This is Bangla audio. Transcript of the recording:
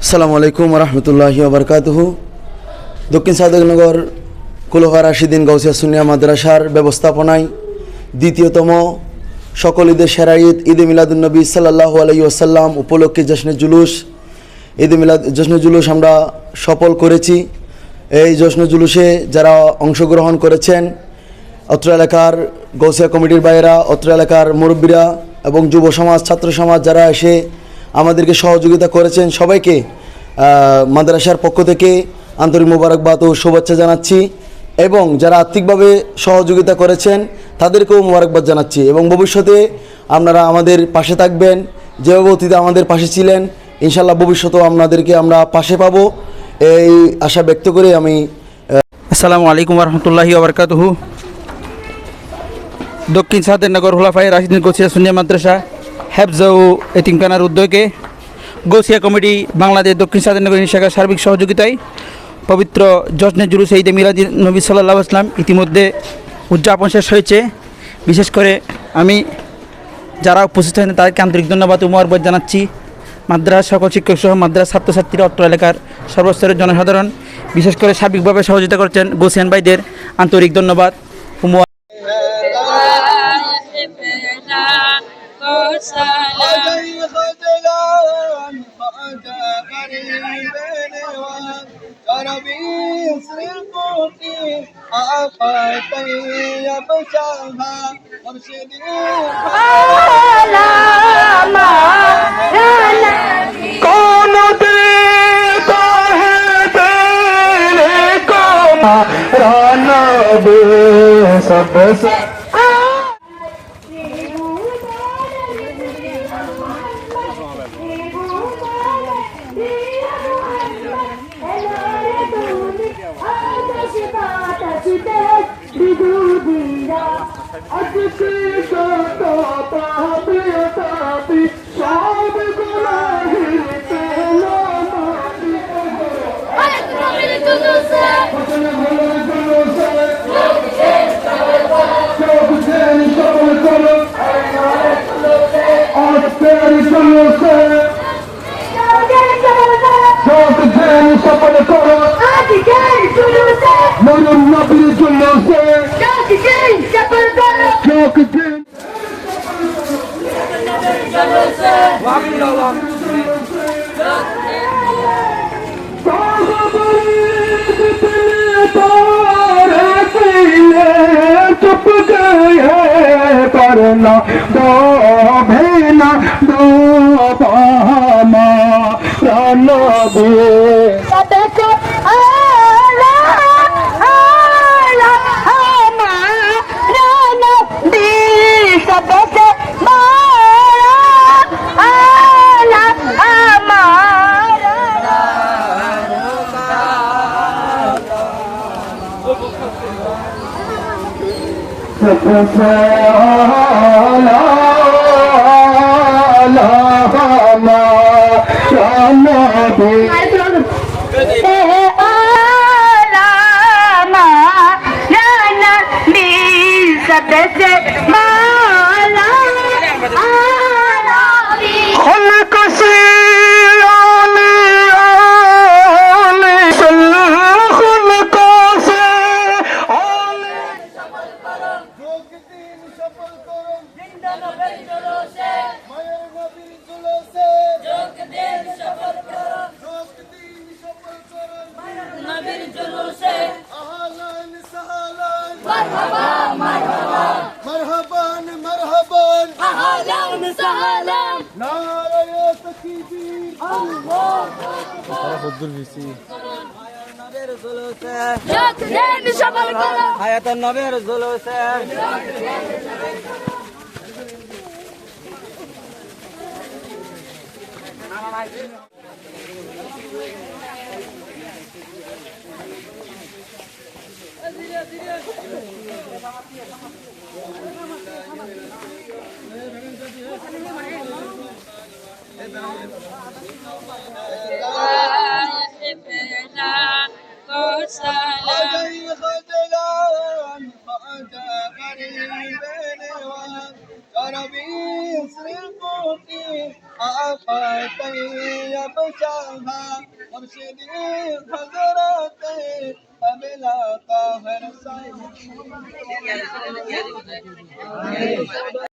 আসসালামু আলাইকুম রহমতুল্লাহি ওবরকাতুহু। দক্ষিণ সাদেকনগর কুলফা রাশিদিন গাউসিয়া সুন্নিয়া মাদ্রাসার ব্যবস্থাপনায় দ্বিতীয়তম সকল ঈদের সেরা ঈদ ঈদে মিলাদুন্নবী সাল্লাল্লাহু আলাইহি ওয়াসাল্লাম উপলক্ষে জশ্নে জুলুস আমরা সফল করেছি। এই জশ্নে জুলুসে যারা অংশগ্রহণ করেছেন অত্র এলাকার গাউসিয়া কমিটির বাইরা, অত্র এলাকার মুরব্বীরা এবং যুব সমাজ, ছাত্র সমাজ যারা এসে আমাদেরকে সহযোগিতা করেছেন, সবাইকে মাদ্রাসার পক্ষ থেকে আন্তরিক মোবারকবাদ ও শুভেচ্ছা জানাচ্ছি এবং যারা আর্থিকভাবে সহযোগিতা করেছেন তাদেরকেও মোবারকবাদ জানাচ্ছি এবং ভবিষ্যতে আপনারা আমাদের পাশে থাকবেন, যেভাবে অতীতে আমাদের পাশে ছিলেন ইনশাল্লাহ ভবিষ্যতেও আপনাদেরকে আমরা পাশে পাবো, এই আশা ব্যক্ত করে আমি আসসালামু আলাইকুম রহমতুল্লাহি ওবরকাতুহু। দক্ষিণ সাদেকনগর খুলফায়ে রাশিদিন গাউসিয়া সুন্নিয়া মাদ্রাসা হেফজ ও এতিমখানার উদ্যোগে গাউসিয়া কমিটি বাংলাদেশ দক্ষিণ সাদেকনগর শাখার সার্বিক সহযোগিতায় পবিত্র জশ্নে জুলুস ঈদে মিলাদুন নবী সাল্লাল্লাহু আলাইহি ওয়াসাল্লাম ইতিমধ্যে উদযাপন শেষ হয়েছে। বিশেষ করে আমি যারা উপস্থিত হয়েছেন তাদেরকে আন্তরিক ধন্যবাদ ও মোবারকবাদ জানাচ্ছি। মাদ্রাসা সকল শিক্ষক সহ মাদ্রাসা ছাত্রছাত্রীরা, অত্র এলাকার সর্বস্তরের জনসাধারণ, বিশেষ করে সার্বিকভাবে সহযোগিতা করছেন গোসিয়ান ভাইদের আন্তরিক ধন্যবাদ। सबसे चुप गए करना दो भेना दो बामा राना दे হায়াতান নবী রাসূল হোসেন चाहा मुर्शिदी हजरते अबला ताहर साहिब